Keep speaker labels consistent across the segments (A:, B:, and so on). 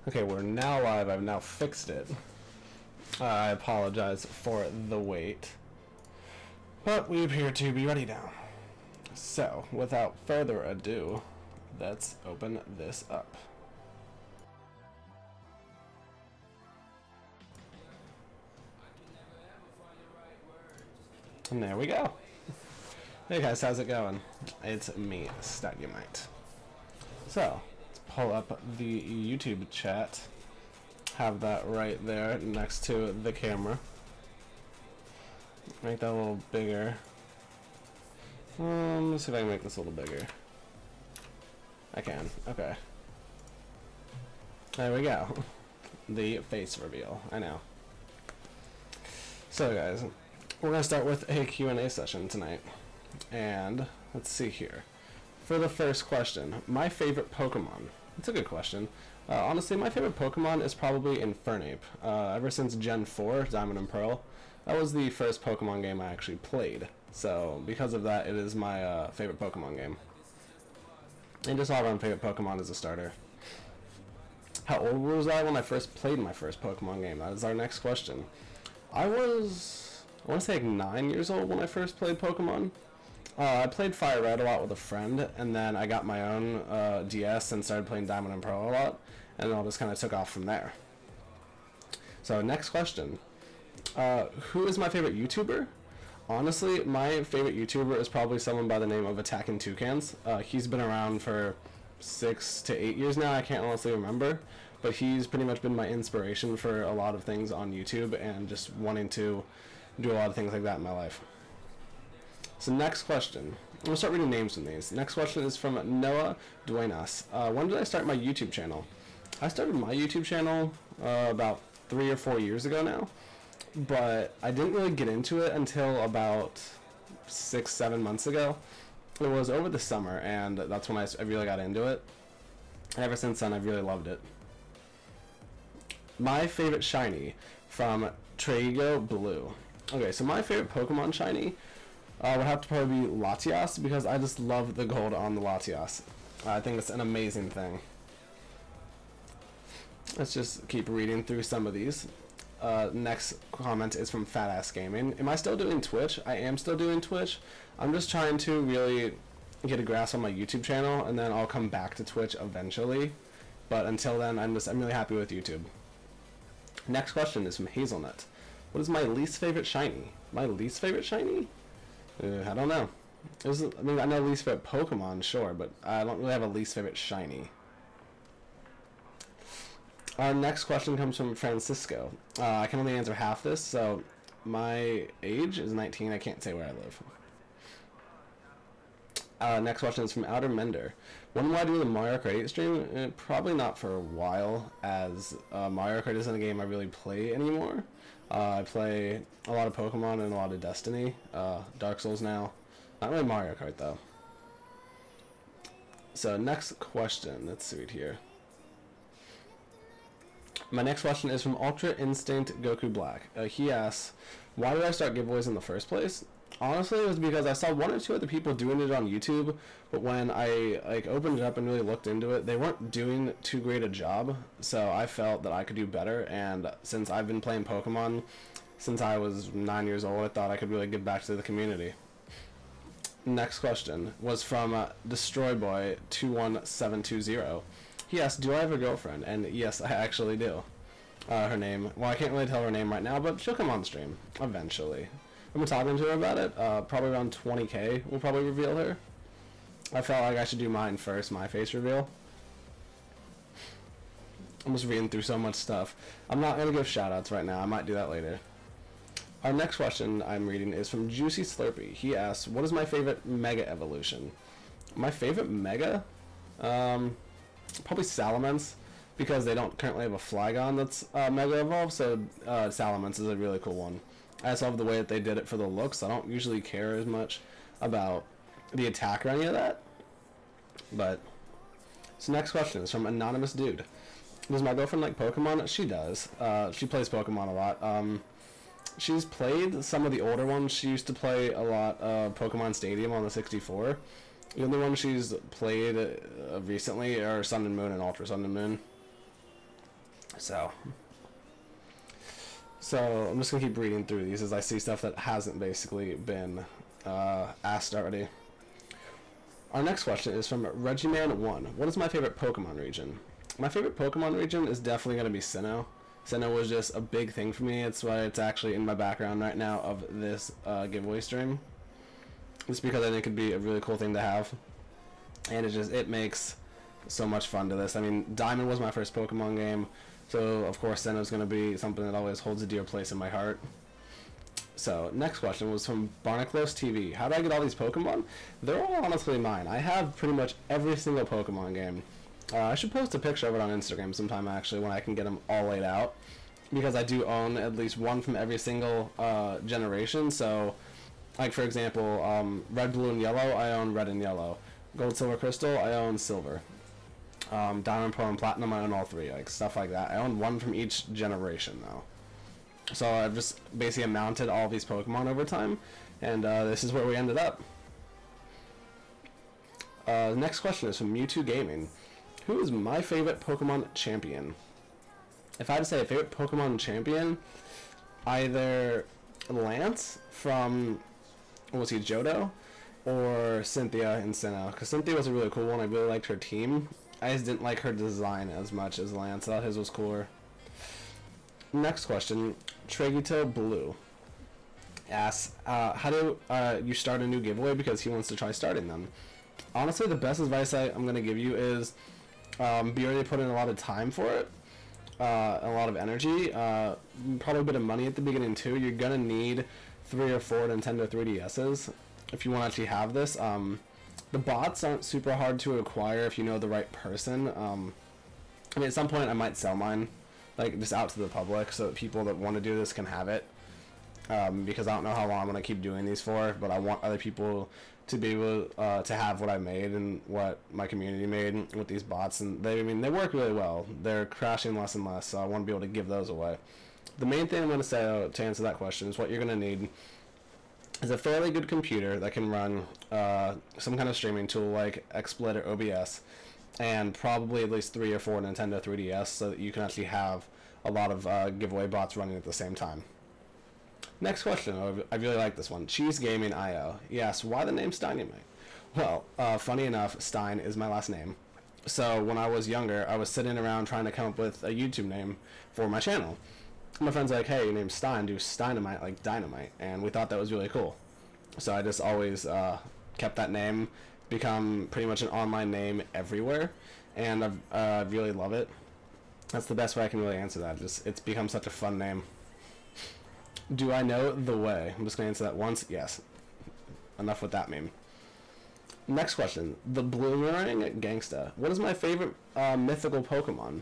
A: Okay, we're now live. I've now fixed it. I apologize for the wait. But we appear to be ready now. So, without further ado, let's open this up. And there we go. Hey guys, how's it going? It's me, Steinyamite. So, let's pull up the YouTube chat. Have that right there next to the camera. Make that a little bigger. Let's see if I can make this a little bigger. I can. Okay. There we go. The face reveal. I know. So guys, we're going to start with a Q&A session tonight. And let's see here. For the first question, my favorite Pokemon. It's a good question. Honestly, my favorite Pokemon is probably Infernape. Ever since Gen 4, Diamond and Pearl, that was the first Pokemon game I actually played. So, because of that, it is my favorite Pokemon game. And just all-around favorite Pokemon as a starter. How old was I when I first played my first Pokemon game? That is our next question. I want to say like 9 years old when I first played Pokemon. I played Fire Red a lot with a friend, and then I got my own DS and started playing Diamond and Pearl a lot, and it all just kind of took off from there. So, next question. Who is my favorite YouTuber? Honestly, my favorite YouTuber is probably someone by the name of Attacking Toucans. He's been around for 6 to 8 years now, I can't honestly remember, but he's pretty much been my inspiration for a lot of things on YouTube and just wanting to do a lot of things like that in my life. So next question. I'm going to start reading names from these. Next question is from Noah Duenas. When did I start my YouTube channel? I started my YouTube channel about 3 or 4 years ago now, but I didn't really get into it until about 6-7 months ago. It was over the summer, and that's when I really got into it. And ever since then, I've really loved it. My favorite shiny from Trigo Blue. Okay, so my favorite Pokemon shiny would have to probably be Latias, because I just love the gold on the Latias. I think it's an amazing thing. Let's just keep reading through some of these. Next comment is from Fat Ass Gaming. Am I still doing Twitch? I am still doing Twitch. I'm just trying to really get a grasp on my YouTube channel, and then I'll come back to Twitch eventually. But until then, I'm really happy with YouTube. Next question is from Hazelnut. What is my least favorite shiny? My least favorite shiny? I don't know. I know least favorite Pokemon, sure, but I don't really have a least favorite shiny. Our next question comes from Francisco. I can only answer half this, so my age is 19. I can't say where I live. Next question is from Outer Mender. When will I do the Mario Kart 8 stream? Probably not for a while, as Mario Kart isn't a game I really play anymore. I play a lot of Pokemon and a lot of Destiny, Dark Souls now. Not really Mario Kart though. So next question, let's see it here. My next question is from Ultra Instinct Goku Black. He asks, why did I start giveaways in the first place? Honestly, it was because I saw 1 or 2 other people doing it on YouTube, but when I opened it up and really looked into it, they weren't doing too great a job, so I felt that I could do better, and since I've been playing Pokemon since I was 9 years old, I thought I could really give back to the community. Next question was from DestroyBoy21720. He asked, do I have a girlfriend? And yes, I actually do. Her name, well, I can't really tell her name right now, but she'll come on stream eventually. I've been talking to her about it. Probably around 20K we'll probably reveal her. I felt like I should do mine first, my face reveal. I'm just reading through so much stuff. I'm not going to give shoutouts right now. I might do that later. Our next question I'm reading is from Juicy Slurpee. He asks, what is my favorite Mega Evolution? My favorite Mega? Probably Salamence, because they don't currently have a Flygon that's Mega Evolved, so Salamence is a really cool one. I just love the way that they did it for the looks. I don't usually care as much about the attack or any of that. But, so next question is from Anonymous Dude. Does my girlfriend like Pokemon? She does. She plays Pokemon a lot. She's played some of the older ones. She used to play a lot of Pokemon Stadium on the 64. The only one she's played recently are Sun and Moon and Ultra Sun and Moon. So I'm just gonna keep reading through these as I see stuff that hasn't basically been asked already. Our next question is from Regiman1. What is my favorite Pokemon region? My favorite Pokemon region is definitely going to be Sinnoh. Sinnoh was just a big thing for me. It's why it's actually in my background right now of this giveaway stream. Just because I think it'd be a really cool thing to have. And it makes so much fun to this. I mean, Diamond was my first Pokemon game. So, of course, Sinnoh's going to be something that always holds a dear place in my heart. So, next question was from Barnaclos TV. How do I get all these Pokemon? They're all honestly mine. I have pretty much every single Pokemon game. I should post a picture of it on Instagram sometime, actually, when I can get them all laid out. Because I do own at least one from every single generation. So, like, for example, Red, Blue, and Yellow, I own Red and Yellow. Gold, Silver, Crystal, I own Silver. Diamond, Pearl, and Platinum, I own all three. Like, stuff like that. I own one from each generation, though. So I've just basically mounted all these Pokemon over time, and this is where we ended up. The next question is from Mewtwo Gaming. Who is my favorite Pokemon champion? If I had to say a favorite Pokemon champion, either Lance from, Johto, or Cynthia in Sinnoh. Because Cynthia was a really cool one. I really liked her team. I just didn't like her design as much as Lance. I thought his was cooler. Next question, Tregito Blue asks, how do you start a new giveaway, because he wants to try starting them. Honestly, the best advice I'm going to give you is be ready to put in a lot of time for it, a lot of energy, probably a bit of money at the beginning too. You're going to need 3 or 4 Nintendo 3DSs if you want to actually have this. The bots aren't super hard to acquire if you know the right person. I mean, at some point I might sell mine, like, just out to the public, so that people that want to do this can have it, because I don't know how long I'm going to keep doing these for, but I want other people to be able to have what I made and what my community made with these bots, and they work really well. They're crashing less and less, so I want to be able to give those away. The main thing I'm going to say to answer that question is what you're going to need is a fairly good computer that can run some kind of streaming tool like XSplit or OBS, and probably at least 3 or 4 Nintendo 3DS, so that you can actually have a lot of giveaway bots running at the same time. Next question, I really like this one. Cheese Gaming IO. Yes, why the name Steinyamite? Well, funny enough, Stein is my last name. So when I was younger, I was sitting around trying to come up with a YouTube name for my channel. My friend's like, hey, your name's Stein, do Steinyamite like dynamite, and we thought that was really cool. So I just always kept that name, become pretty much an online name everywhere, and I really love it. That's the best way I can really answer that. It's become such a fun name. Do I know the way? I'm just going to answer that once. Yes. Enough with that meme. Next question. The Bloomerang Gangsta. What is my favorite mythical Pokemon?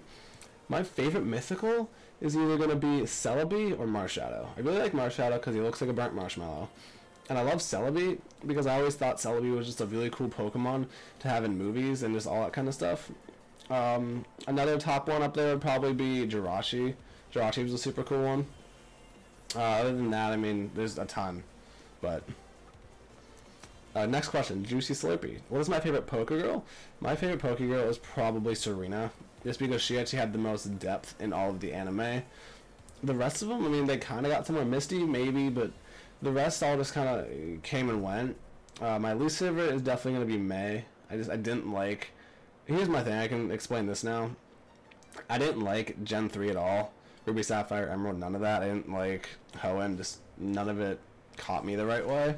A: My favorite mythical is either going to be Celebi or Marshadow. I really like Marshadow because he looks like a burnt marshmallow. And I love Celebi because I always thought Celebi was just a really cool Pokemon to have in movies and just all that kind of stuff. Another top one up there would probably be Jirachi. Jirachi was a super cool one. Other than that, I mean, there's a ton. But next question, Juicy Slurpee. What is my favorite Pokegirl? My favorite Pokegirl is probably Serena, just because she actually had the most depth in all of the anime. The rest of them, I mean, they kind of got somewhere Misty, maybe, but the rest all just kind of came and went. My least favorite is definitely going to be May. I didn't like... Here's my thing, I can explain this now. I didn't like Gen 3 at all. Ruby, Sapphire, Emerald, none of that. I didn't like Hoenn, just none of it caught me the right way.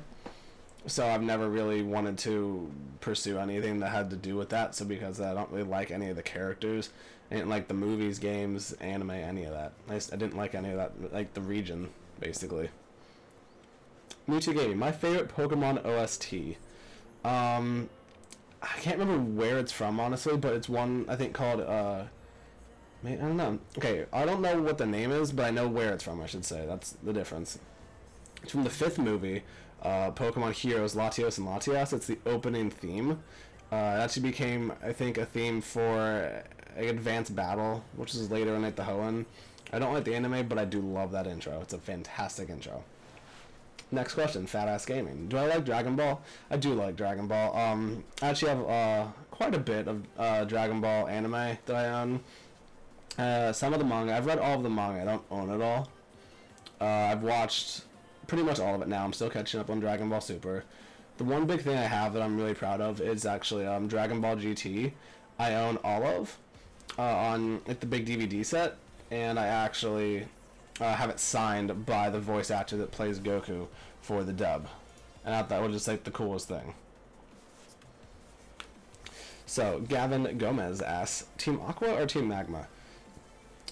A: So I've never really wanted to pursue anything that had to do with that. So because I don't really like any of the characters, I didn't like the movies, games, anime, any of that. I didn't like any of that, like the region, basically. Mewtwo Gaming, my favorite Pokemon OST. I can't remember where it's from, honestly, but it's one, I think, called, I don't know. Okay, I don't know what the name is, but I know where it's from, I should say. That's the difference. It's from the 5th movie, Pokemon Heroes, Latios and Latias. It's the opening theme. It actually became, I think, a theme for Advanced Battle, which is later in the Hoenn. I don't like the anime, but I do love that intro. It's a fantastic intro. Next question, Fat Ass Gaming. Do I like Dragon Ball? I do like Dragon Ball. I actually have quite a bit of Dragon Ball anime that I own. Some of the manga. I've read all of the manga. I don't own it all. I've watched pretty much all of it now. I'm still catching up on Dragon Ball Super. The one big thing I have that I'm really proud of is actually Dragon Ball GT. I own all of on like the big DVD set, and I actually have it signed by the voice actor that plays Goku for the dub. And I thought that was just like the coolest thing. So Gavin Gomez asks, Team Aqua or Team Magma?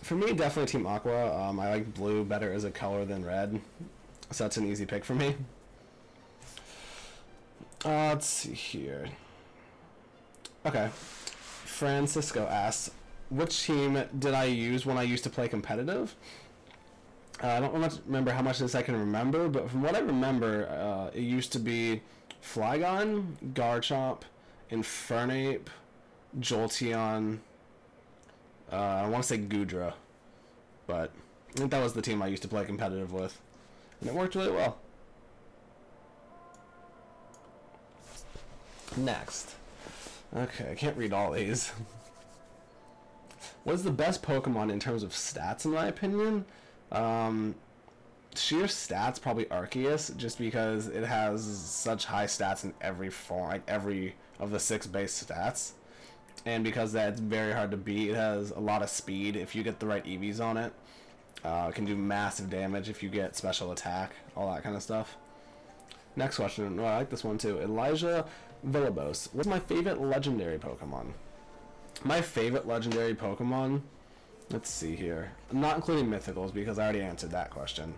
A: For me, definitely Team Aqua. I like blue better as a color than red, so that's an easy pick for me. Let's see here. Okay. Francisco asks, which team did I use when I used to play competitive? I don't remember how much of this I can remember, but from what I remember, it used to be Flygon, Garchomp, Infernape, Jolteon, I want to say Goodra, but I think that was the team I used to play competitive with, and it worked really well. Next. Okay, I can't read all these. What is the best Pokemon in terms of stats, in my opinion? Sheer stats, probably Arceus, just because it has such high stats in every form, like every of the 6 base stats. And because that's very hard to beat, it has a lot of speed. If you get the right EVs on it, it can do massive damage if you get special attack, all that kind of stuff. Next question. Oh, I like this one too. Elijah Villabos. What's my favorite legendary Pokemon? My favorite legendary Pokemon? Let's see here. I'm not including mythicals because I already answered that question.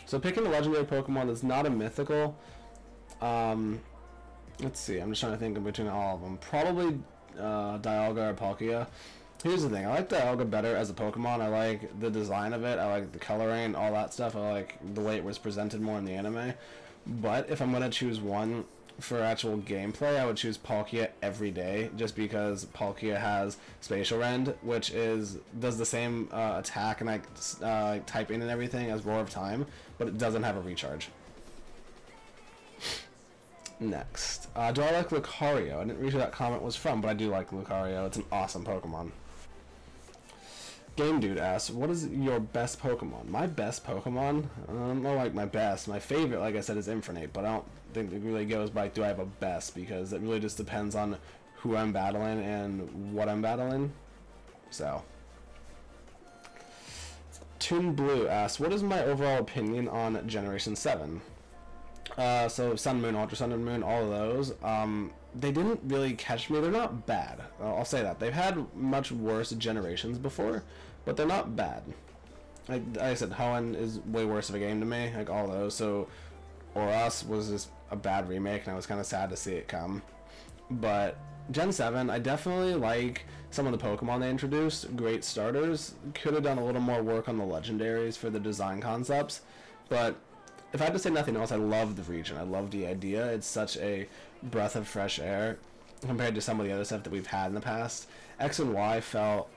A: So picking a legendary Pokemon that's not a mythical, let's see. I'm just trying to think in between all of them. Probably Dialga or Palkia. Here's the thing. I like Dialga better as a Pokemon. I like the design of it. I like the coloring, all that stuff. I like the way it was presented more in the anime. But if I'm going to choose one for actual gameplay, I would choose Palkia every day, just because Palkia has Spatial Rend, which does the same attack and like typing and everything as Roar of Time, but it doesn't have a recharge. Next, do I like Lucario? I didn't read who that comment was from, but I do like Lucario. It's an awesome Pokemon. Game Dude asks, what is your best Pokemon? My best Pokemon? I don't know, like my best. My favorite, like I said, is Infernape, but I don't think it really goes by do I have a best, because it really just depends on who I'm battling and what I'm battling. So. Toon Blue asks, what is my overall opinion on Generation 7? So Sun, Moon, Ultra Sun and Moon, all of those, they didn't really catch me. They're not bad. I'll say that. They've had much worse generations before, but they're not bad. Like I said, Hoenn is way worse of a game to me, like all those. So, Or Us was just a bad remake, and I was kind of sad to see it come. But Gen 7, I definitely like some of the Pokemon they introduced. Great starters. Could have done a little more work on the legendaries for the design concepts, but if I had to say nothing else, I love the region. I love the idea. It's such a breath of fresh air compared to some of the other stuff that we've had in the past. X and Y felt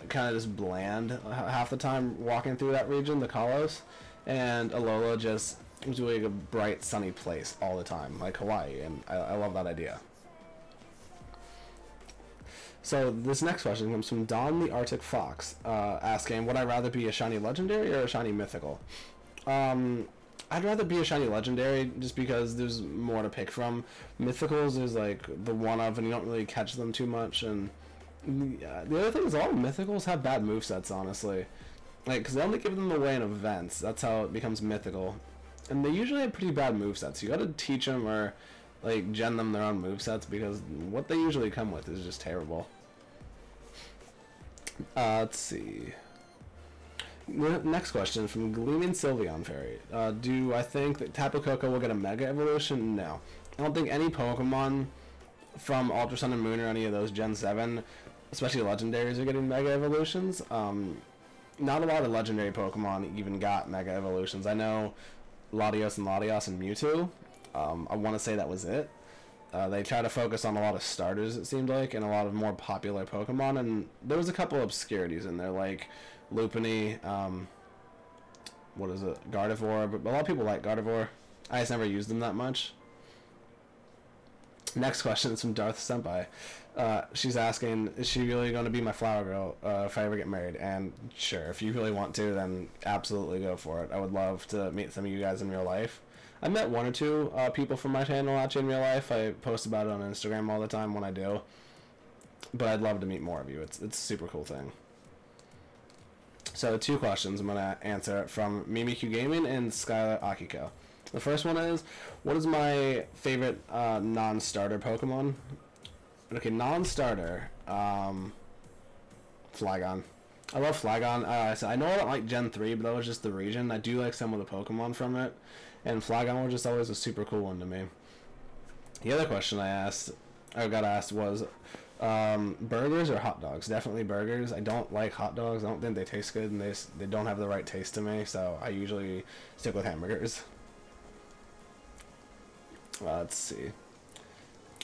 A: kind of just bland half the time walking through that region, the Kalos, and Alola just was really a bright, sunny place all the time, like Hawaii, and I love that idea. So this next question comes from Don the Arctic Fox, asking, would I rather be a shiny legendary or a shiny mythical? I'd rather be a shiny legendary just because there's more to pick from. Mythicals is like the one of, and you don't really catch them too much. And the other thing is a lot of mythicals have bad movesets, honestly. Like, because they only give them away in events. That's how it becomes mythical. And they usually have pretty bad movesets. You gotta teach them or like gen them their own movesets, because what they usually come with is just terrible. Let's see. Next question from Gleaming Sylveon Fairy. Do I think that Tapu Koko will get a Mega Evolution? No. I don't think any Pokemon from Ultra Sun and Moon or any of those Gen 7, especially Legendaries, are getting Mega Evolutions. Not a lot of Legendary Pokemon even got Mega Evolutions. I know Latios and Mewtwo. I want to say that was it. They try to focus on a lot of starters, it seemed like, and a lot of more popular Pokemon, and there was a couple of obscurities in there, like Lopunny, what is it, Gardevoir, but a lot of people like Gardevoir. I just never used them that much. Next question is from Darth Senpai. She's asking, is she really going to be my flower girl if I ever get married? And sure, if you really want to, then absolutely go for it. I would love to meet some of you guys in real life. I met one or two people from my channel actually in real life. I post about it on Instagram all the time when I do. But I'd love to meet more of you. It's a super cool thing. So 2 questions I'm going to answer from Mimikyu Gaming and Skylar Akiko. The first one is, what is my favorite non-starter Pokemon? Okay, non-starter, Flygon. I love Flygon. So I know I don't like Gen 3, but that was just the region. I do like some of the Pokemon from it, and Flygon was just always a super cool one to me. The other question I got asked was, burgers or hot dogs? Definitely burgers. I don't like hot dogs. I don't think they taste good, and they don't have the right taste to me, so I usually stick with hamburgers. Let's see.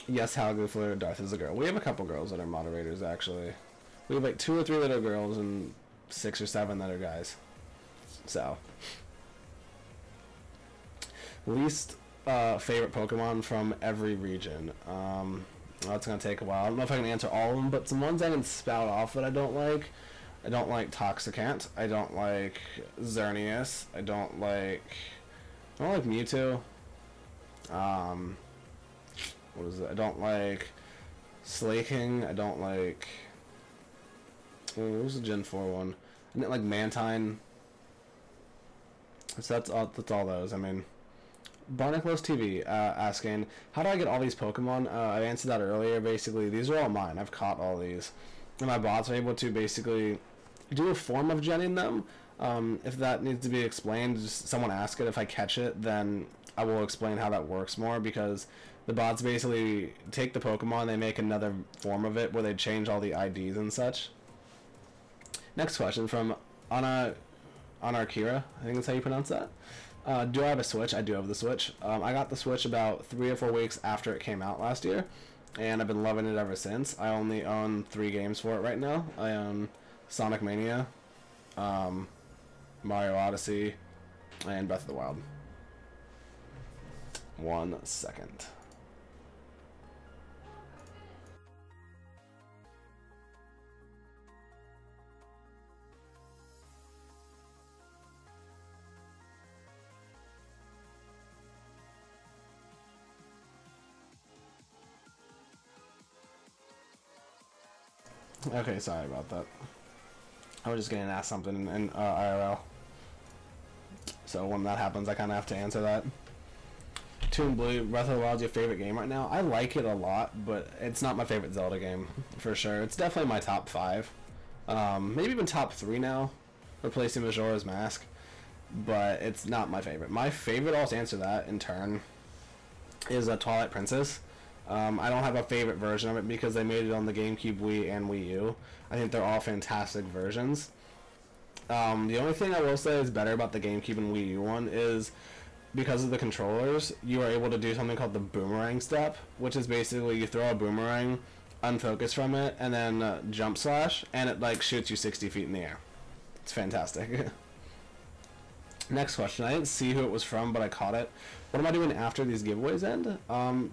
A: Yes, how Goofler Darth is a girl. We have a couple girls that are moderators, actually. We have like 2 or 3 that are girls and 6 or 7 that are guys. So. Least favorite Pokemon from every region. That's going to take a while. I don't know if I can answer all of them, but some ones I can spout off that I don't like. I don't like Toxicant. I don't like Xerneas. I don't like Mewtwo. What is it? I don't like Slaking. I don't like... what was the Gen 4 one? I didn't like Mantine. So that's all those. I mean, Barnaclos TV asking, how do I get all these Pokemon? I answered that earlier. Basically, these are all mine. I've caught all these. And my bots are able to basically do a form of genning them. If that needs to be explained, just someone ask it. If I catch it, then I will explain how that works more, because the bots basically take the Pokemon, they make another form of it where they change all the IDs and such. Next question from Anarkira, I think that's how you pronounce that. Do I have a Switch? I do have the Switch. I got the Switch about 3 or 4 weeks after it came out last year, and I've been loving it ever since. I only own 3 games for it right now. I own Sonic Mania, Mario Odyssey, and Breath of the Wild. 1 second. Okay, sorry about that. I was just getting asked something in IRL. So when that happens, I kind of have to answer that. Toon Blue, Breath of the Wild is your favorite game right now? I like it a lot, but it's not my favorite Zelda game, for sure. It's definitely my top 5. Maybe even top 3 now, replacing Majora's Mask. But it's not my favorite. My favorite, I'll answer that in turn, is Twilight Princess. I don't have a favorite version of it because they made it on the GameCube, Wii, and Wii U. I think they're all fantastic versions. The only thing I will say is better about the GameCube and Wii U one is because of the controllers, you are able to do something called the boomerang step, which is basically you throw a boomerang, unfocus from it, and then jump slash, and it like shoots you 60 feet in the air. It's fantastic. Next question. I didn't see who it was from, but I caught it. What am I doing after these giveaways end?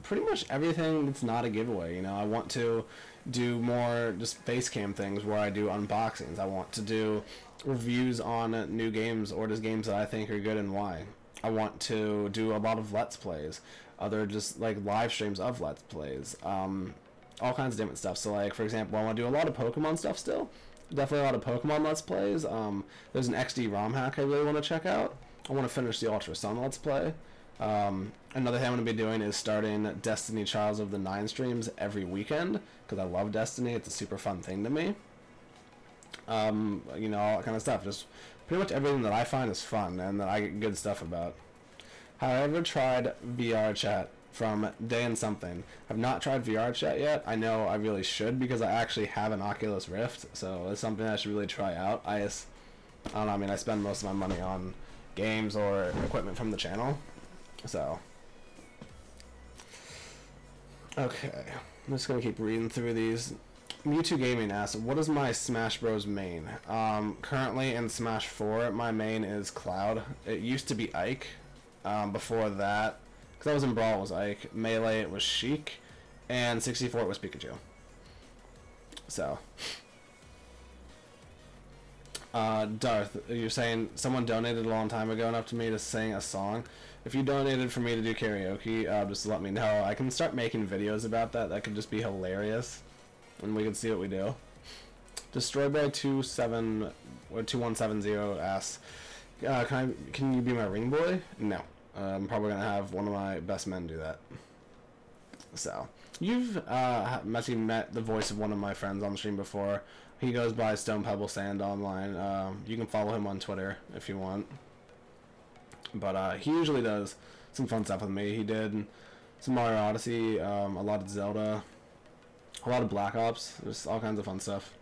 A: Pretty much everything that's not a giveaway. You know, I want to do more just face cam things where I do unboxings. I want to do reviews on new games or just games that I think are good and why. I want to do a lot of Let's Plays, other just like live streams of Let's Plays, all kinds of different stuff. So like, for example, I want to do a lot of Pokemon stuff still. Definitely a lot of Pokemon Let's Plays. There's an XD ROM hack I really want to check out. I want to finish the Ultra Sun Let's Play. Another thing I'm going to be doing is starting Destiny Trials of the 9 streams every weekend, because I love Destiny. It's a super fun thing to me. You know, all that kind of stuff. Just pretty much everything that I find is fun and that I get good stuff about. Have I ever tried VR chat from Day and Something? I've not tried VR chat yet. I know I really should because I actually have an Oculus Rift, so it's something I should really try out. I don't know, I mean, I spend most of my money on games or equipment from the channel, so. Okay, I'm just gonna keep reading through these. Mewtwo Gaming asks, what is my Smash Bros main? Currently in Smash 4, my main is Cloud. It used to be Ike. Before that, because I was in Brawl, it was Ike. Melee, it was Sheik. and 64 was Pikachu. So, Darth, you're saying someone donated a long time ago enough to me to sing a song. If you donated for me to do karaoke, just let me know. I can start making videos about that. That could just be hilarious, and we can see what we do. Destroyboy 2170 asks, can you be my ring boy? No. I'm probably gonna have one of my best men do that. So, you've actually met the voice of one of my friends on the stream before. He goes by Stone Pebble Sand online. You can follow him on Twitter if you want. But he usually does some fun stuff with me. He did some Mario Odyssey, a lot of Zelda, a lot of Black Ops. There's all kinds of fun stuff.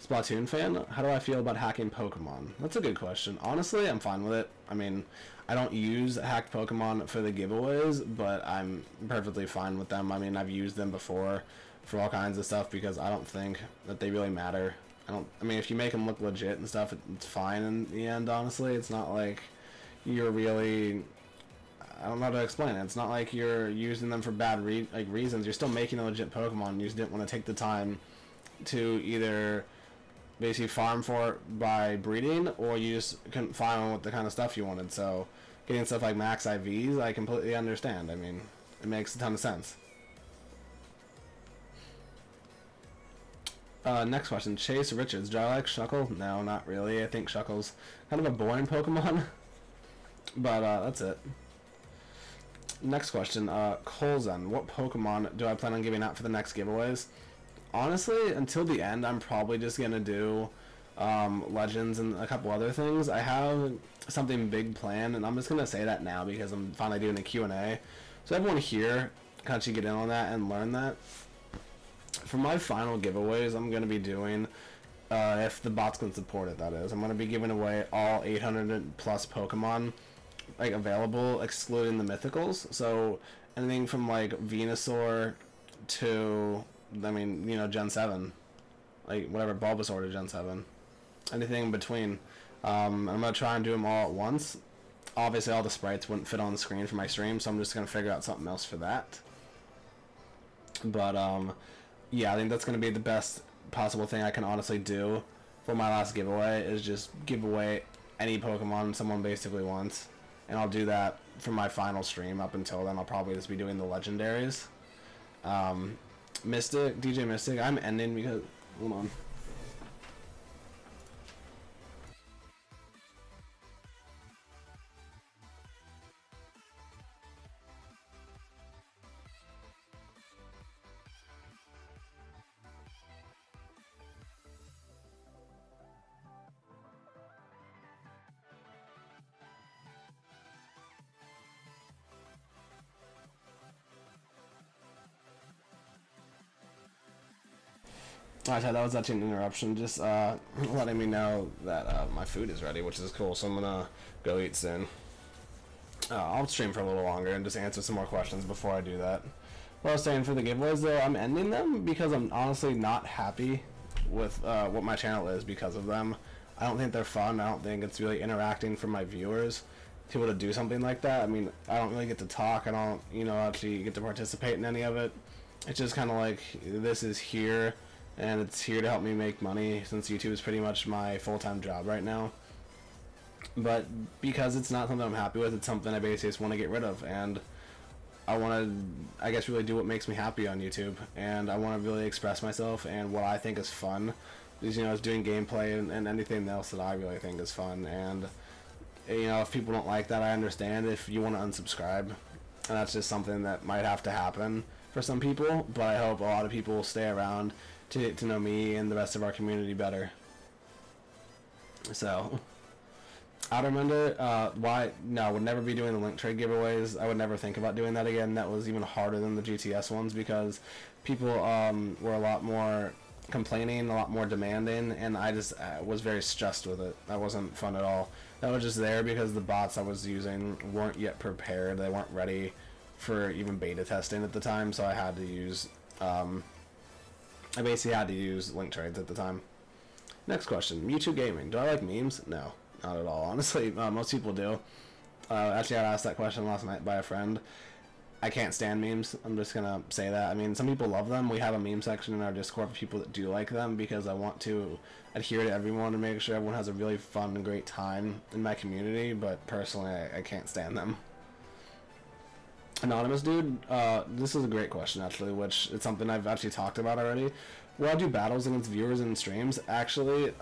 A: Splatoon fan, how do I feel about hacking Pokemon? That's a good question. Honestly, I'm fine with it. I mean, I don't use hacked Pokemon for the giveaways, but I'm perfectly fine with them. I mean, I've used them before for all kinds of stuff because I don't think that they really matter. I mean, if you make them look legit and stuff, it's fine in the end, honestly. It's not like you're really... I don't know how to explain it. It's not like you're using them for bad reasons. You're still making a legit Pokemon. You just didn't want to take the time to either basically farm for it by breeding, or you just couldn't find with the kind of stuff you wanted. So getting stuff like max IVs, I completely understand. I mean, it makes a ton of sense. Next question, Chase Richards, do I like Shuckle? No, not really. I think Shuckle's kind of a boring Pokemon. But that's it. Next question, Colzen, what Pokemon do I plan on giving out for the next giveaways? Honestly, until the end, I'm probably just gonna do Legends and a couple other things. I have something big planned, and I'm just gonna say that now because I'm finally doing a Q&A. So everyone here can actually get in on that and learn that. For my final giveaways, I'm gonna be doing, if the bots can support it, that is, I'm gonna be giving away all 800 plus Pokemon like available, excluding the mythicals. So anything from like Venusaur to, I mean, you know, Gen 7, like whatever, Bulbasaur to Gen 7, anything in between. I'm gonna try and do them all at once. Obviously all the sprites wouldn't fit on the screen for my stream, so I'm just gonna figure out something else for that. But yeah, I think that's gonna be the best possible thing I can honestly do for my last giveaway, is just give away any Pokemon someone basically wants. And I'll do that for my final stream. Up until then, I'll probably just be doing the legendaries. Mystic, DJ Mystic, I'm ending because... Hold on. Alright, that was actually an interruption, just letting me know that my food is ready, which is cool, so I'm gonna go eat soon. I'll stream for a little longer and just answer some more questions before I do that. What I was saying for the giveaways, though, I'm ending them because I'm honestly not happy with what my channel is because of them. I don't think they're fun. I don't think it's really interacting for my viewers to be able to do something like that. I mean, I don't really get to talk. I don't, you know, actually get to participate in any of it. It's just kind of like, this is here, and it's here to help me make money, since YouTube is pretty much my full-time job right now. But because it's not something I'm happy with, it's something I basically just want to get rid of, and I want to, I guess, really do what makes me happy on YouTube, and I want to really express myself, and what I think is fun is, you know, is doing gameplay and anything else that I really think is fun. And, you know, if people don't like that, I understand if you want to unsubscribe, and that's just something that might have to happen for some people, but I hope a lot of people will stay around to know me and the rest of our community better. So, Outermender, why? No, I would never be doing the link trade giveaways. I would never think about doing that again. That was even harder than the GTS ones because people were a lot more complaining, a lot more demanding, and I just was very stressed with it. That wasn't fun at all. That was just there because the bots I was using weren't yet prepared. They weren't ready for even beta testing at the time, so I had to use... I basically had to use link trades at the time. Next question, Mewtwo Gaming. Do I like memes? No, not at all. Honestly, most people do. Actually, I got asked that question last night by a friend. I can't stand memes. I'm just gonna say that. I mean, some people love them. We have a meme section in our Discord for people that do like them, because I want to adhere to everyone and make sure everyone has a really fun and great time in my community, but personally, I can't stand them. Anonymous dude, this is a great question, actually, which it's something I've actually talked about already. Will I do battles against viewers in streams? Actually,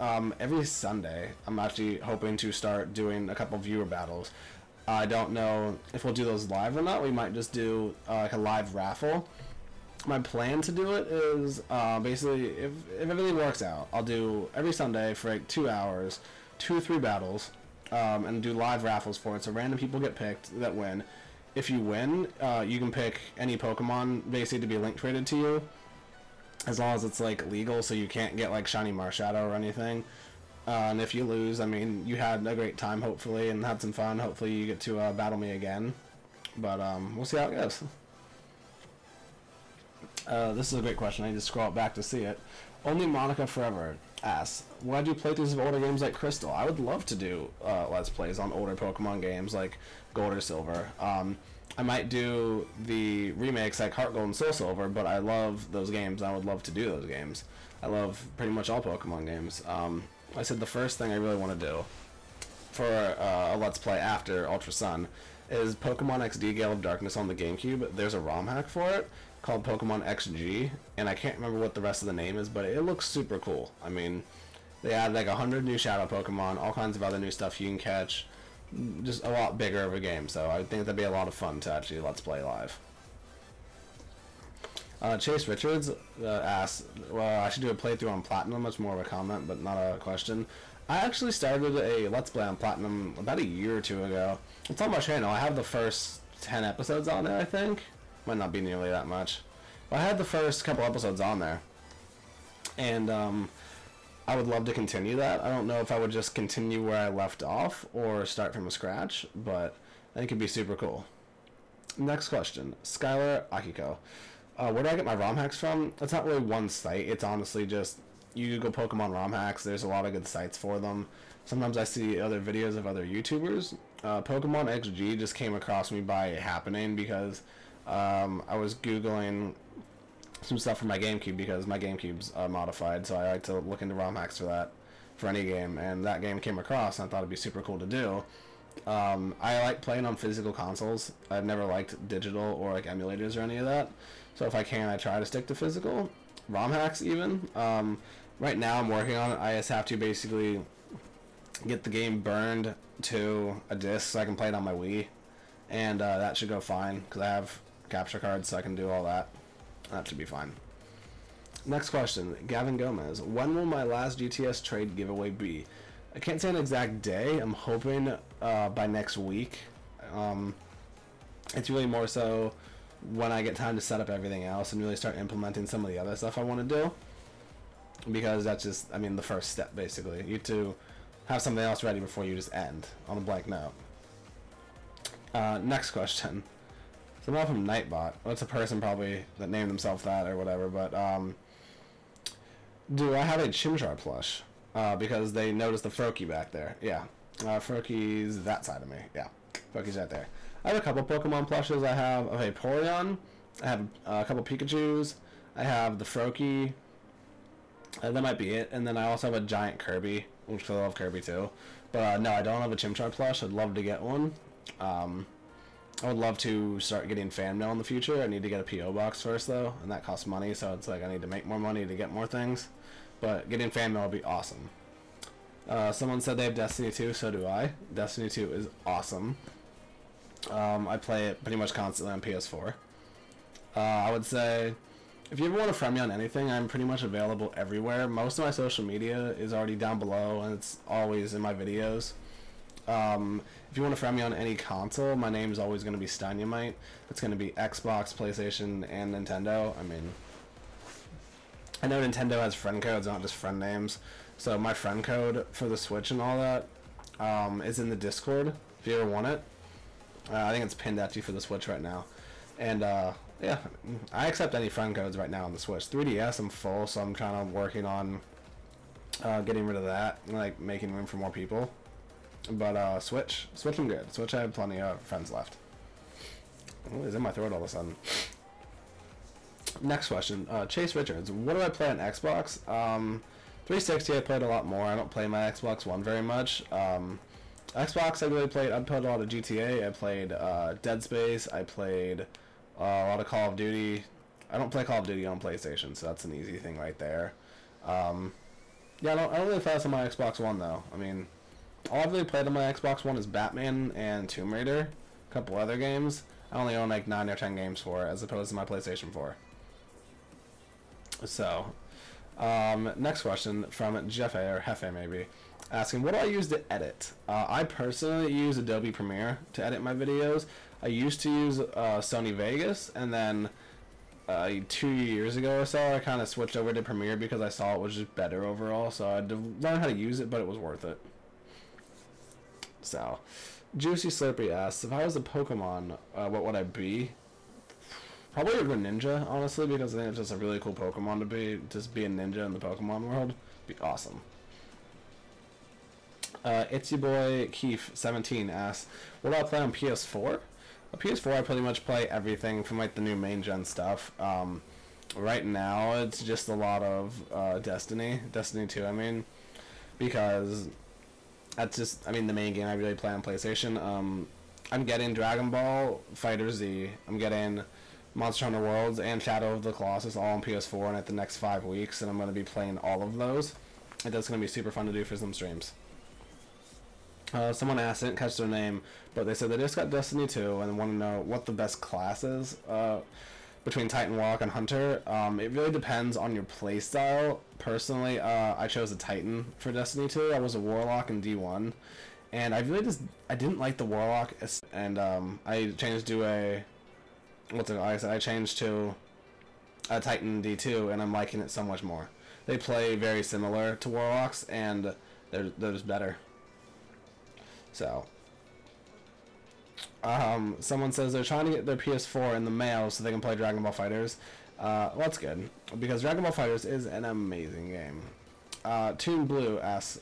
A: every Sunday, I'm actually hoping to start doing a couple viewer battles. I don't know if we'll do those live or not. We might just do like a live raffle. My plan to do it is basically, if everything works out, I'll do every Sunday for like 2 hours, 2 or 3 battles, and do live raffles for it. So random people get picked that win. If you win, you can pick any Pokemon basically to be link traded to you, as long as it's like legal, so you can't get like Shiny Marshadow or anything. And if you lose, I mean, you had a great time, hopefully, and had some fun. Hopefully you get to battle me again. But we'll see how it goes. This is a great question. I need to scroll back to see it. Only Monica Forever asks, why do playthroughs of older games like Crystal? I would love to do Let's Plays on older Pokemon games like Gold or Silver. I might do the remakes like Heart Gold and Soul Silver, but I love those games. I would love to do those games. I love pretty much all Pokemon games. I said the first thing I really want to do for a Let's Play after Ultra Sun is Pokemon XD Gale of Darkness on the GameCube. There's a ROM hack for it called Pokemon XG, and I can't remember what the rest of the name is, but it looks super cool. I mean, they add like 100 new Shadow Pokemon, all kinds of other new stuff you can catch. Just a lot bigger of a game, so I think that'd be a lot of fun to actually Let's Play live. Chase Richards asks, well, I should do a playthrough on Platinum. That's more of a comment, but not a question. I actually started a Let's Play on Platinum about a year or 2 ago. It's on my channel. I have the first 10 episodes on there, I think. Might not be nearly that much. But I had the first couple episodes on there. And I would love to continue that. I don't know if I would just continue where I left off or start from scratch, but I think it'd be super cool. Next question. Skylar Akiko. Where do I get my ROM hacks from? It's not really one site. It's honestly just, you Google Pokemon ROM hacks. There's a lot of good sites for them. Sometimes I see other videos of other YouTubers. Pokemon XG just came across me by happening because I was Googling some stuff for my GameCube because my GameCube's modified, so I like to look into ROM hacks for that, for any game, and that game came across, and I thought it'd be super cool to do. I like playing on physical consoles. I've never liked digital or like emulators or any of that. So if I can, I try to stick to physical. ROM hacks even. Right now I'm working on it. I just have to basically get the game burned to a disc so I can play it on my Wii. And that should go fine because I have capture cards so I can do all that. That should be fine. Next question. Gavin Gomez. When will my last GTS trade giveaway be? I can't say an exact day. I'm hoping by next week. It's really more so when I get time to set up everything else and really start implementing some of the other stuff I want to do. Because that's just, I mean, the first step, basically. You have to have something else ready before you just end on a blank note. Next question. Someone from Nightbot. Well, it's a person probably that named themselves that or whatever, but do I have a Chimchar plush? Because they noticed the Froakie back there. Yeah. Froakie's that side of me. Yeah. Froakie's right there. I have a couple Pokemon plushes. I have a Vaporeon. I have a couple Pikachus. I have the Froakie. That might be it. And then I also have a giant Kirby, which I love Kirby too. But no, I don't have a Chimchar plush. I'd love to get one. I would love to start getting fan mail in the future. I need to get a P.O. box first though, and that costs money, so it's like I need to make more money to get more things. But getting fan mail would be awesome. Someone said they have Destiny 2, so do I. Destiny 2 is awesome. I play it pretty much constantly on PS4. I would say, if you ever want to friend me on anything, I'm pretty much available everywhere. Most of my social media is already down below, and it's always in my videos. If you want to friend me on any console, my name is always going to be Steinyamite. It's going to be Xbox, PlayStation, and Nintendo. I mean, I know Nintendo has friend codes, not just friend names. So my friend code for the Switch and all that is in the Discord, if you ever want it. I think it's pinned at you for the Switch right now. And yeah, I accept any friend codes right now on the Switch. 3DS I'm full, so I'm kind of working on getting rid of that, like making room for more people. But Switch I'm good. Switch I have plenty of friends left. What is in my throat all of a sudden? Next question. Chase Richards. What do I play on Xbox? 360 I played a lot more. I don't play my Xbox One very much. Xbox I really played. I played a lot of GTA. I played Dead Space. I played a lot of Call of Duty. I don't play Call of Duty on PlayStation, so that's an easy thing right there. Yeah, I don't really play this on my Xbox One, though. I mean, all I've really played on my Xbox One is Batman and Tomb Raider, a couple other games. I only own like 9 or 10 games for it, as opposed to my PlayStation 4. So, next question from Jefe, or Hefe maybe, asking, what do I use to edit? I personally use Adobe Premiere to edit my videos. I used to use Sony Vegas, and then 2 years ago or so, I kind of switched over to Premiere because I saw it was just better overall. So I had to learn how to use it, but it was worth it. So, Juicy Slurpee asks, if I was a Pokemon, what would I be? Probably a Greninja, honestly, because I think it's just a really cool Pokemon to be. Just be a ninja in the Pokemon world. Be awesome. It's your boy Keith17 asks, what do I play on PS4? On PS4 I pretty much play everything from like the new main gen stuff. Right now it's just a lot of Destiny 2 I mean, because that's just, I mean, the main game I really play on PlayStation. I'm getting Dragon Ball FighterZ, I'm getting Monster Hunter Worlds and Shadow of the Colossus all on PS4 in like the next 5 weeks, and I'm going to be playing all of those. And that's going to be super fun to do for some streams. Someone asked, I didn't catch their name, but they said they just got Destiny 2 and want to know what the best class is between Titan, Warlock, and Hunter. It really depends on your playstyle. Personally, I chose a Titan for Destiny 2. I was a Warlock in D1, and I didn't like the Warlock, and I changed to a, I changed to a Titan D2, and I'm liking it so much more. They play very similar to Warlocks, and they're just better. So, someone says they're trying to get their PS4 in the mail so they can play Dragon Ball FighterZ. Well, that's good, because Dragon Ball FighterZ is an amazing game. Toon Blue asks,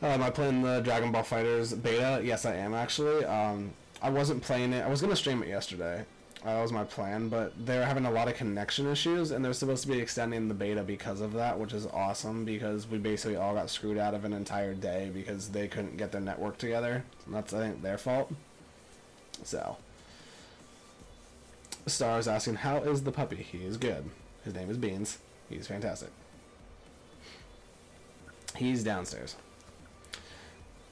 A: am I playing the Dragon Ball FighterZ beta? Yes, I am, actually. I wasn't playing it. I was going to stream it yesterday. That was my plan, but they're having a lot of connection issues, and they're supposed to be extending the beta because of that, which is awesome, because we basically all got screwed out of an entire day because they couldn't get their network together. And that's, I think, their fault. So, Star is asking, how is the puppy? He is good. His name is Beans. He's fantastic. He's downstairs.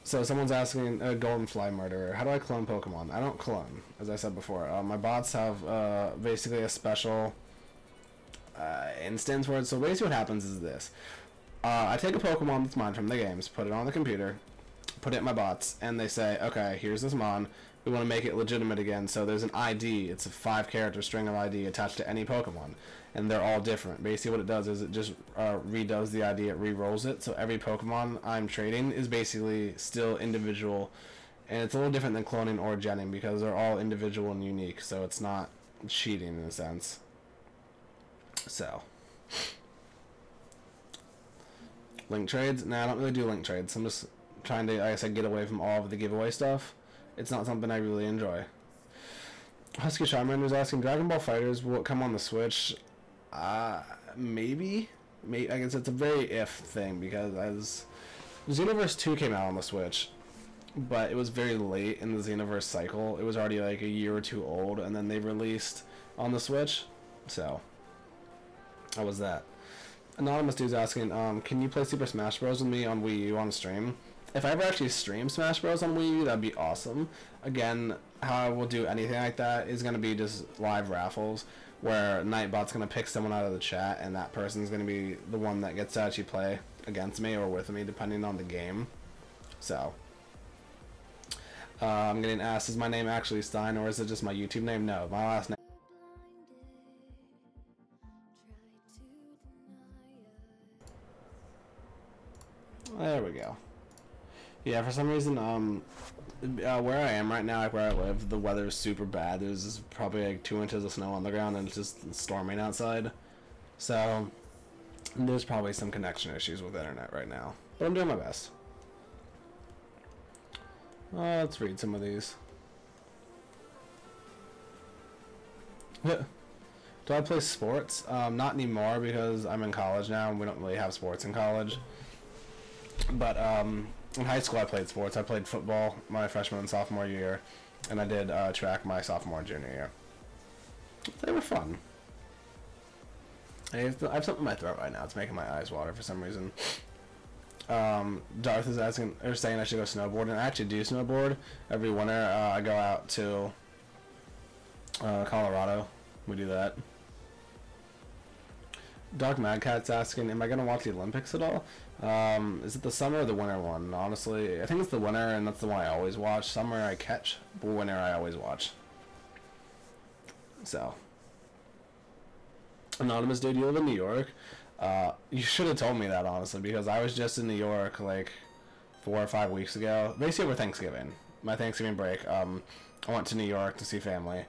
A: So someone's asking, Goldenfly Murderer, how do I clone Pokemon? I don't clone, as I said before. My bots have basically a special instance where so basically what happens is this. I take a Pokemon that's mine from the games, put it on the computer, put it in my bots, and they say, okay, here's this Mon. We want to make it legitimate again, so there's an ID. It's a 5-character string of ID attached to any Pokemon, and they're all different. Basically what it does is it just redoes the ID, it re-rolls it, so every Pokemon I'm trading is basically still individual, and it's a little different than cloning or genning because they're all individual and unique, so it's not cheating in a sense. So, link trades? Nah, I don't really do link trades. I'm just trying to, like I said, get away from all of the giveaway stuff. It's not something I really enjoy. Husky Charmander's asking, Dragon Ball FighterZ, will it come on the Switch? Maybe. I guess it's a very if thing, because as Xenoverse 2 came out on the Switch, but it was very late in the Xenoverse cycle. It was already like a year or two old, and then they released on the Switch. So, that was that. Anonymous dude's asking, can you play Super Smash Bros. With me on Wii U on stream? If I ever actually stream Smash Bros. On Wii U, that'd be awesome. Again, how I will do anything like that is going to be just live raffles, where Nightbot's going to pick someone out of the chat, and that person's going to be the one that gets to actually play against me or with me, depending on the game. So, I'm getting asked, is my name actually Stein, or is it just my YouTube name? No, my last name. There we go. Yeah, for some reason, where I am right now, like where I live, the weather is super bad. There's probably like 2 inches of snow on the ground, and it's just storming outside. So, there's probably some connection issues with the internet right now. But I'm doing my best. Let's read some of these. Do I play sports? Not anymore because I'm in college now and we don't really have sports in college. But in high school I played sports. I played football my freshman and sophomore year, and I did track my sophomore and junior year. They were fun. I have something in my throat right now. It's making my eyes water for some reason. Darth is asking or saying I should go snowboard, and I actually do snowboard every winter. I go out to Colorado. We do that. Dark Mad Cat's asking, am I going to watch the Olympics at all? Is it the summer or the winter one? Honestly, I think it's the winter, and that's the one I always watch. Summer I catch, but winter I always watch. So. Anonymous dude, you live in New York? You should have told me that, honestly, because I was just in New York, like, 4 or 5 weeks ago. Basically over Thanksgiving. My Thanksgiving break. I went to New York to see family.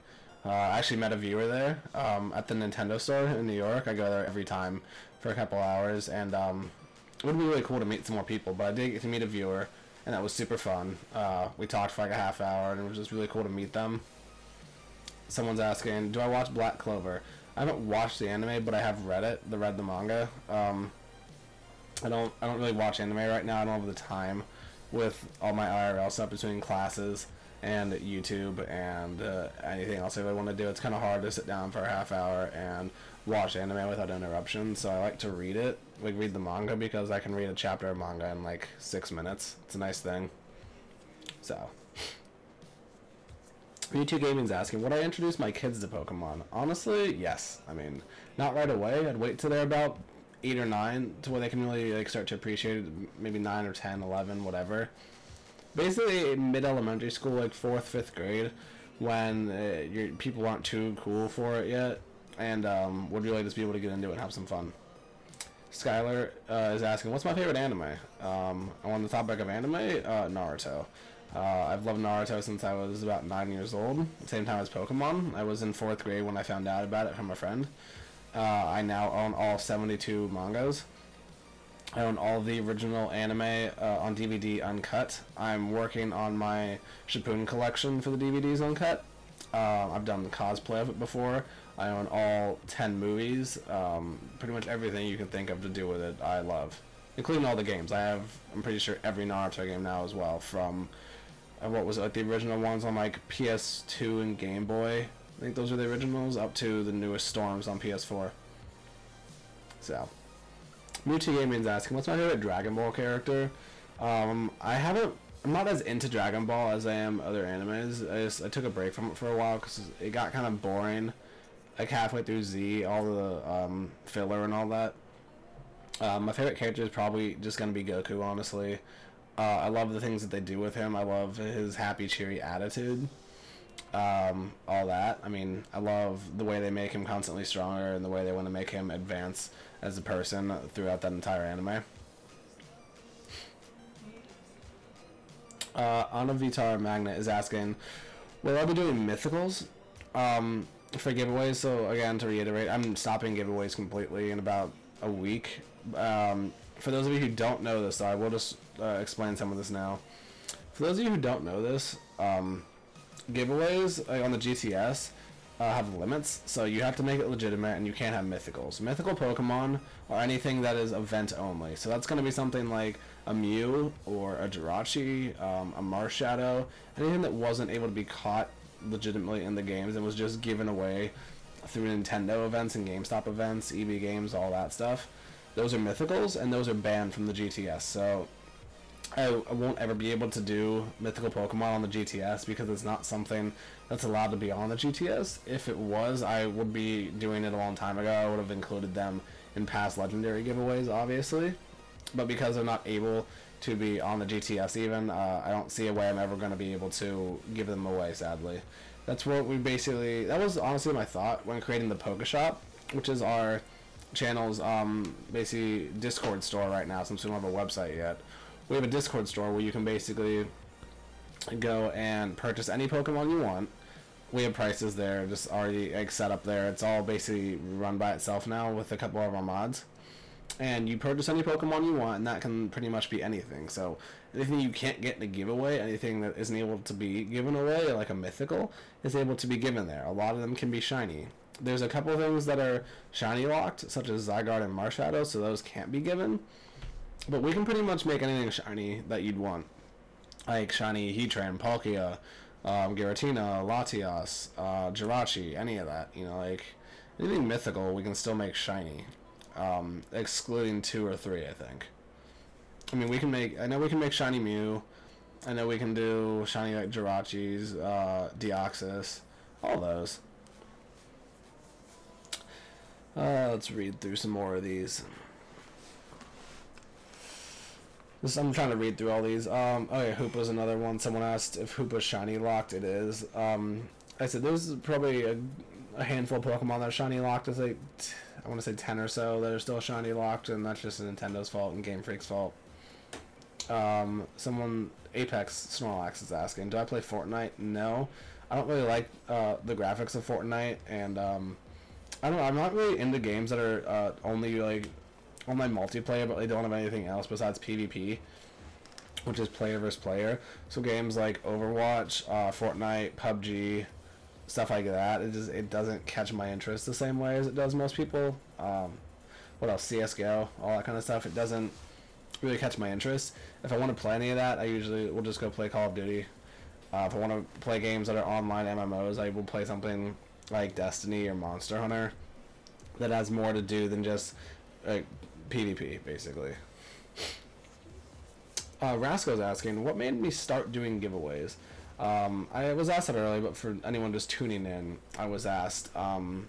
A: I actually met a viewer there at the Nintendo store in New York. I go there every time for a couple hours, and it would be really cool to meet some more people, but I did get to meet a viewer, and that was super fun. We talked for like a half hour, and it was just really cool to meet them. Someone's asking, do I watch Black Clover? I haven't watched the anime, but I have read the manga. I don't really watch anime right now. I don't have the time with all my IRL stuff between classes and YouTube and anything else I really want to do. It's kind of hard to sit down for a half hour and watch anime without interruption, so I like to read it, like read the manga, because I can read a chapter of manga in like 6 minutes. It's a nice thing. So V2 Gaming's asking, would I introduce my kids to Pokemon? Honestly, yes. I mean, not right away. I'd wait till they're about 8 or 9 to where they can really like start to appreciate it. Maybe 9 or 10, 11, whatever. Basically, mid-elementary school, like 4th, 5th grade, when people aren't too cool for it yet, and would really just be able to get into it and have some fun. Skylar is asking, what's my favorite anime? On the topic of anime, Naruto. I've loved Naruto since I was about 9 years old, same time as Pokemon. I was in 4th grade when I found out about it from a friend. I now own all 72 mangas. I own all the original anime on DVD uncut. I'm working on my Shippuden collection for the DVDs uncut. I've done the cosplay of it before. I own all 10 movies. Pretty much everything you can think of to do with it, I love. Including all the games. I have, I'm pretty sure, every Naruto game now as well. From, what was it, like the original ones on like PS2 and Game Boy. I think those are the originals, up to the newest Storms on PS4. So. Mewtwo Gaming's asking, what's my favorite Dragon Ball character? I'm not as into Dragon Ball as I am other animes. I took a break from it for a while because it got kind of boring, like halfway through Z, all the filler and all that. My favorite character is probably just going to be Goku, honestly. I love the things that they do with him. I love his happy, cheery attitude. All that. I mean, I love the way they make him constantly stronger and the way they want to make him advance as a person throughout that entire anime. Anna Vitar Magnet is asking, will I be doing mythicals for giveaways? So again, to reiterate, I'm stopping giveaways completely in about a week. For those of you who don't know this, though, I will just explain some of this now. For those of you who don't know this, giveaways on the GTS have limits, so you have to make it legitimate, and you can't have mythicals. Mythical Pokemon are anything that is event only, so that's going to be something like a Mew or a Jirachi, a Marshadow, anything that wasn't able to be caught legitimately in the games and was just given away through Nintendo events and GameStop events, EB Games, all that stuff. Those are mythicals, and those are banned from the GTS, so I won't ever be able to do mythical Pokemon on the GTS because it's not something that's allowed to be on the GTS. If it was, I would be doing it a long time ago. I would have included them in past legendary giveaways, obviously. But because they're not able to be on the GTS even, I don't see a way I'm ever going to be able to give them away, sadly. That's what we basically... That was honestly my thought when creating the Pokeshop, which is our channel's basically Discord store right now, since we don't have a website yet. We have a Discord store where you can basically go and purchase any Pokemon you want. We have prices there, just already like set up there. It's all basically run by itself now with a couple of our mods. And you purchase any Pokemon you want, and that can pretty much be anything. So anything you can't get in a giveaway, anything that isn't able to be given away, like a mythical, is able to be given there. A lot of them can be shiny. There's a couple of things that are shiny locked, such as Zygarde and Marshadow, so those can't be given. But we can pretty much make anything shiny that you'd want. Like shiny Heatran, Palkia, Giratina, Latias, Jirachi, any of that. You know, like anything mythical we can still make shiny. Excluding 2 or 3, I think. I mean, I know we can make shiny Mew. I know we can do shiny like Jirachis, Deoxys, all those. Let's read through some more of these. I'm trying to read through all these. Oh yeah, Hoopa's another one. Someone asked if Hoopa's shiny locked. It is. I said there's probably a handful of Pokemon that are shiny locked. It's like, I want to say 10 or so that are still shiny locked, and that's just Nintendo's fault and Game Freak's fault. Someone, Apex Snorlax, is asking, do I play Fortnite? No. I don't really like the graphics of Fortnite, and I don't know, I'm not really into games that are only like online multiplayer, but they don't have anything else besides PvP, which is player versus player. So games like Overwatch, Fortnite, PUBG, stuff like that, it doesn't catch my interest the same way as it does most people. What else? CS:GO, all that kind of stuff. It doesn't really catch my interest. If I want to play any of that, I usually will just go play Call of Duty. If I want to play games that are online MMOs, I will play something like Destiny or Monster Hunter that has more to do than just like PvP, basically. Rasco's asking, what made me start doing giveaways? I was asked that earlier, but for anyone just tuning in, I was asked what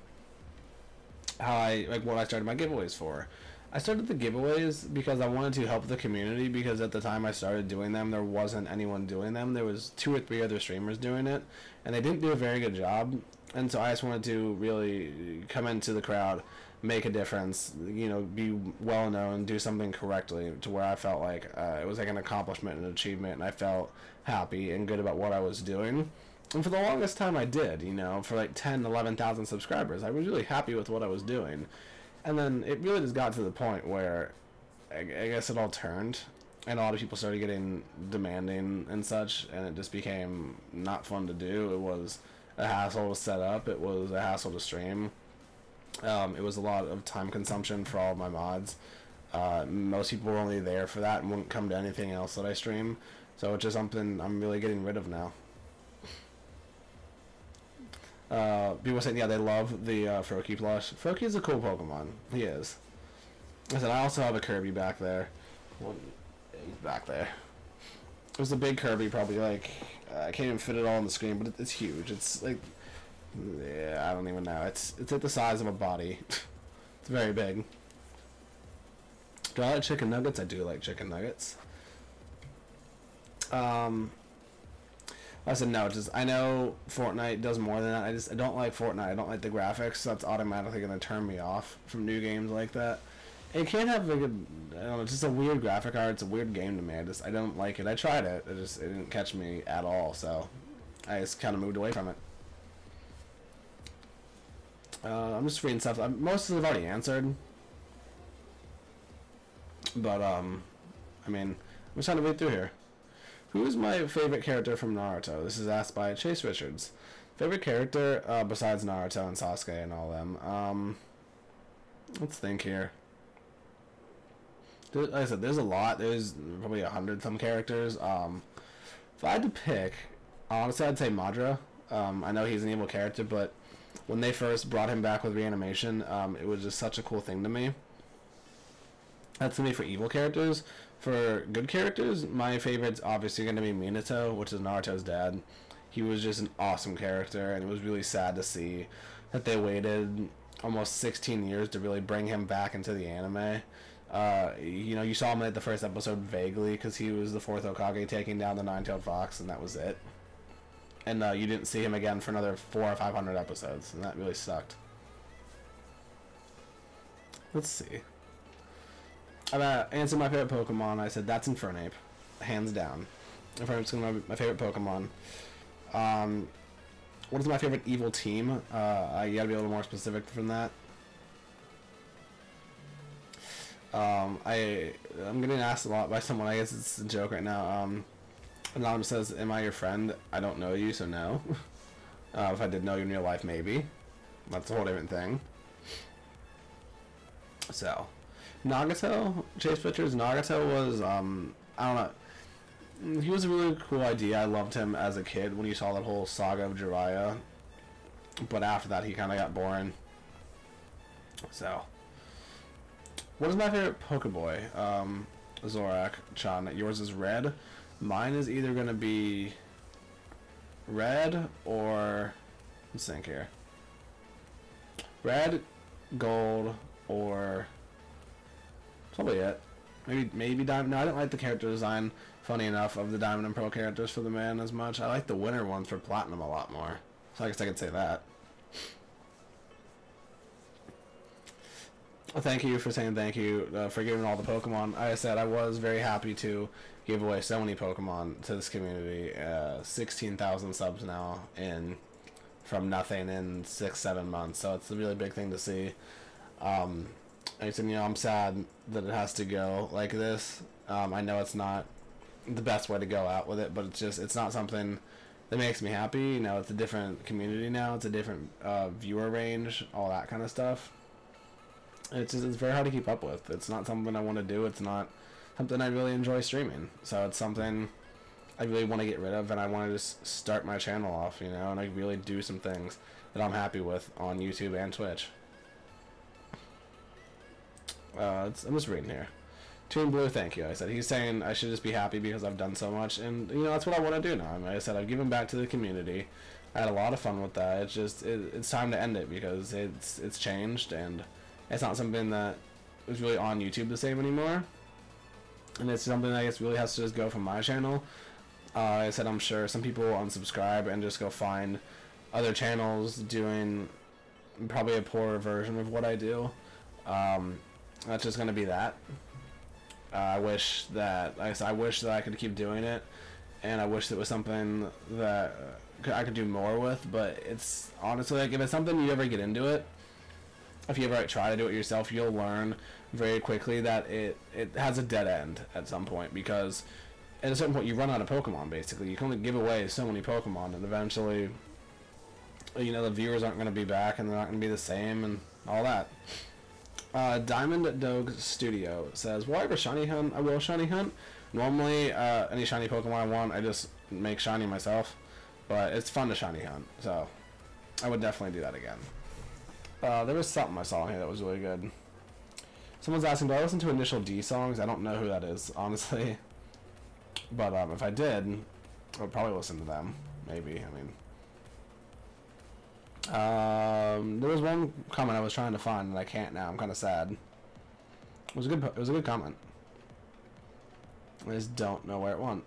A: I started my giveaways for. I started the giveaways because I wanted to help the community, because at the time I started doing them, there wasn't anyone doing them. There was 2 or 3 other streamers doing it, and they didn't do a very good job. And so I just wanted to really come into the crowd, make a difference, you know, be well known, do something correctly to where I felt like it was like an accomplishment and an achievement, and I felt happy and good about what I was doing. And for the longest time I did, you know, for like 10, 11,000 subscribers, I was really happy with what I was doing. And then it really just got to the point where I guess it all turned, and a lot of people started getting demanding and such, and it just became not fun to do. It was a hassle to set up. It was a hassle to stream. It was a lot of time consumption for all of my mods. Most people were only there for that and wouldn't come to anything else that I stream. So it's just something I'm really getting rid of now. People saying, yeah, they love the Froakie plush. Froakie is a cool Pokemon. He is. I said, I also have a Kirby back there. Well, he's back there. It was a big Kirby, probably like, I can't even fit it all on the screen, but it's huge. It's like, yeah, I don't even know. It's like the size of a body. It's very big. Do I like chicken nuggets? I do like chicken nuggets. I said no, just I know Fortnite does more than that. I don't like Fortnite. I don't like the graphics. So that's automatically gonna turn me off from new games like that. It can't have like a, I don't know, it's just a weird graphic art. It's a weird game to me. I don't like it. I tried it. It didn't catch me at all. So I just kind of moved away from it. I'm just reading stuff. Most of them I've already answered. But I mean, I'm just trying to read through here. Who is my favorite character from Naruto? This is asked by Chase Richards. Favorite character besides Naruto and Sasuke and all them. Let's think here. Like I said, there's a lot. There's probably 100 some characters. If I had to pick, honestly, I'd say Madara. I know he's an evil character, but when they first brought him back with reanimation, it was just such a cool thing to me. That's to me for evil characters. For good characters, my favorite's obviously going to be Minato, which is Naruto's dad. He was just an awesome character, and it was really sad to see that they waited almost 16 years to really bring him back into the anime. You know, you saw him at the first episode vaguely because he was the 4th Hokage taking down the Nine-Tailed Fox, and that was it. And you didn't see him again for another 400 or 500 episodes, and that really sucked. Let's see. I've answered my favorite Pokemon. I said that's Infernape, hands down. Infernape's gonna be my favorite Pokemon. What is my favorite evil team? You gotta be a little more specific from that. I'm getting asked a lot by someone. I guess it's a joke right now. Anonymous says, "Am I your friend? I don't know you, so no." If I did know you in real life, maybe. That's a whole different thing. So, Nagato, Chase Pictures, Nagato was, I don't know, he was a really cool idea. I loved him as a kid when you saw that whole saga of Jiraiya, but after that he kind of got boring. So, what is my favorite Pokeboy? Zorak-chan, yours is red. Mine is either going to be red or, let's think here, red, gold, or probably it. Maybe Diamond. No, I didn't like the character design, funny enough, of the Diamond and Pearl characters for the man as much. I like the winter ones for Platinum a lot more. So I guess I could say that. Well, thank you for saying thank you for giving all the Pokemon. Like I said, I was very happy to give away so many Pokemon to this community. 16,000 subs now from nothing in 6-7 months. So it's a really big thing to see. I said, I'm sad that it has to go like this. I know it's not the best way to go out with it, but it's not something that makes me happy. It's a different community now. It's a different viewer range, all that kind of stuff. It's very hard to keep up with. It's not something I want to do. It's not something I really enjoy streaming. So it's something I really want to get rid of, and I want to just start my channel off, and I really do some things that I'm happy with on YouTube and Twitch. I'm just reading here. Toon Blue, thank you. I said he's saying I should just be happy because I've done so much, and that's what I want to do now. Like I said, I've given back to the community. I had a lot of fun with that. It's just it's time to end it because it's changed, and it's not something that is really on YouTube the same anymore. And it's something that I guess really has to just go from my channel. Like I said, I'm sure some people will unsubscribe and just go find other channels doing probably a poorer version of what I do. That's just gonna be that. I wish that I could keep doing it, and I wish it was something that I could do more with. But it's honestly like if it's something you ever get into it, if you ever try to do it yourself, you'll learn very quickly that it has a dead end at some point, because at a certain point you run out of Pokemon. Basically, you can only give away so many Pokemon, and eventually, the viewers aren't going to be back, and they're not going to be the same, and all that. Diamond Dog Studio says, will I ever shiny hunt? I will shiny hunt. Normally, any shiny Pokemon I want, I just make shiny myself. But it's fun to shiny hunt, so I would definitely do that again. There was something I saw in here that was really good. Someone's asking, do I listen to Initial D songs? I don't know who that is, honestly. But if I did, I would probably listen to them. Maybe, there was one comment I was trying to find and I can't now. I'm kind of sad. It was a good comment. I just don't know where it went.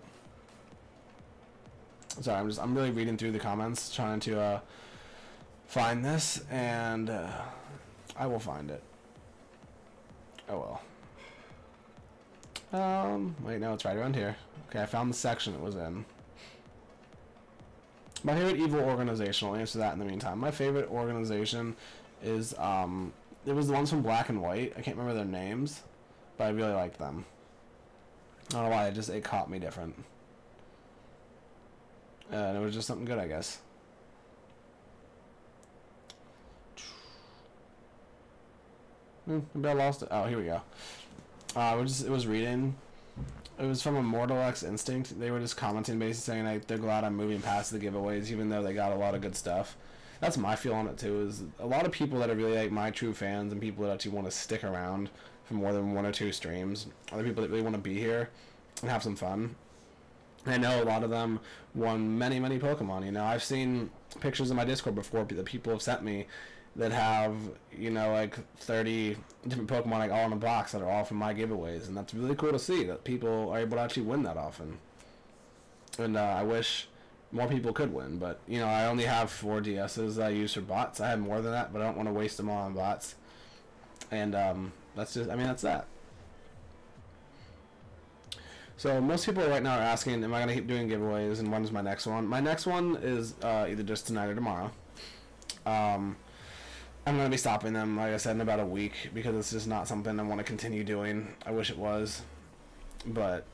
A: Sorry, I'm really reading through the comments, trying to find this, and I will find it. Oh well. Wait, no, it's right around here. Okay, I found the section it was in. My favorite evil organization, I'll answer that in the meantime. My favorite organization is, it was the ones from Black and White. I can't remember their names, but I really liked them. I don't know why, it caught me different. And it was just something good, I guess. Maybe I lost it. Oh, here we go. It was reading. It was from Immortal X Instinct. They were just commenting, basically saying they're glad I'm moving past the giveaways, even though they got a lot of good stuff. That's my feel on it too. Is a lot of people that are really like my true fans and people that actually want to stick around for more than 1 or 2 streams. Other people that really want to be here and have some fun. I know a lot of them won many Pokemon. I've seen pictures in my Discord before that people have sent me that have, like 30 different Pokemon like all in a box that are all from my giveaways, and that's really cool to see that people are able to actually win that often. And I wish more people could win, but I only have 4 DSs that I use for bots. I have more than that, but I don't want to waste them all on bots. And that's that. So most people right now are asking, am I going to keep doing giveaways, and when's my next one? My next one is either just tonight or tomorrow. I'm going to be stopping them, like I said, in about a week, because it's just not something I want to continue doing. I wish it was, but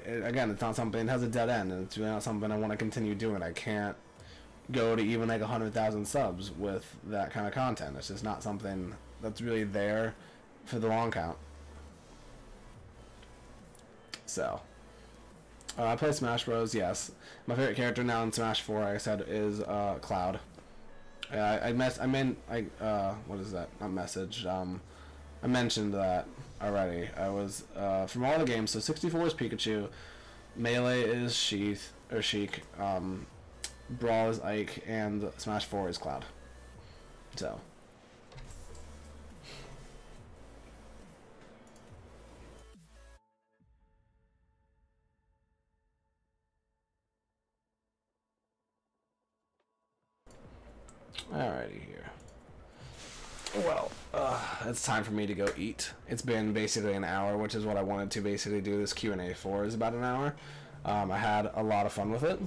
A: again, it's not something, it has a dead end, and it's really not something I want to continue doing. I can't go to even like 100,000 subs with that kind of content. It's just not something that's really there for the long count. So I play Smash Bros. Yes, my favorite character now in Smash 4, like I said, is Cloud. What is that? Not messaged. I mentioned that already. I was from all the games. So 64 is Pikachu, Melee is Sheik, Brawl is Ike, and Smash 4 is Cloud. So. Alrighty here. Well, it's time for me to go eat. It's been basically an hour, which is what I wanted to basically do this Q&A for, is about an hour. I had a lot of fun with it,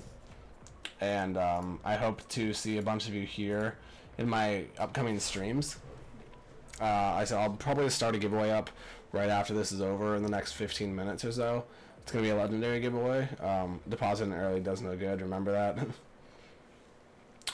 A: and I hope to see a bunch of you here in my upcoming streams. I said I'll probably start a giveaway up right after this is over in the next 15 minutes or so. It's going to be a legendary giveaway. Depositing early does no good, remember that.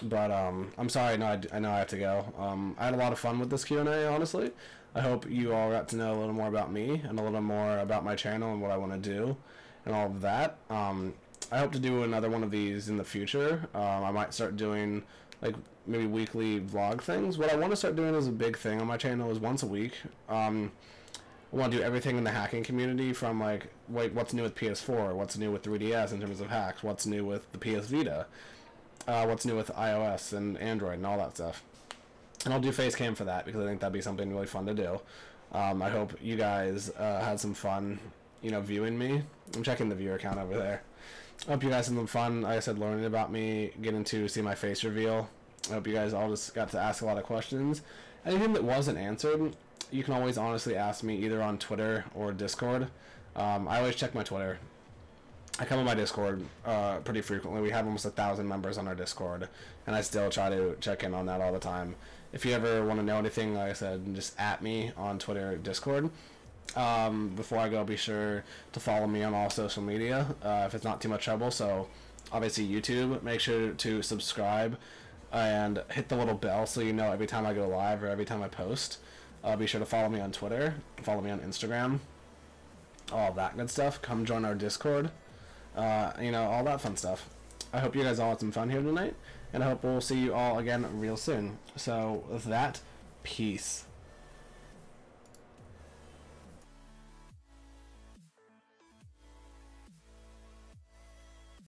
A: But I'm sorry, I know I have to go. I had a lot of fun with this Q&A, honestly. I hope you all got to know a little more about me and a little more about my channel and what I want to do and all of that. I hope to do another one of these in the future. I might start doing like maybe weekly vlog things. What I want to start doing as a big thing on my channel is once a week. I want to do everything in the hacking community, from like what's new with PS4, what's new with 3DS in terms of hacks, what's new with the PS Vita, what's new with iOS and Android and all that stuff. And I'll do face cam for that because I think that'd be something really fun to do. I hope you guys had some fun, viewing me. I'm checking the viewer count over there. I hope you guys had some fun, like I said, learning about me, getting to see my face reveal. I hope you guys all just got to ask a lot of questions. Anything that wasn't answered, you can always honestly ask me either on Twitter or Discord. I always check my Twitter. I come on my Discord pretty frequently. We have almost 1,000 members on our Discord, and I still try to check in on that all the time. If you ever want to know anything, like I said, just at me on Twitter or Discord. Before I go, be sure to follow me on all social media if it's not too much trouble. So obviously YouTube, make sure to subscribe and hit the little bell so you know every time I go live or every time I post. Be sure to follow me on Twitter, follow me on Instagram, all that good stuff. Come join our Discord. All that fun stuff. I hope you guys all had some fun here tonight, and I hope we'll see you all again real soon. So with that, peace.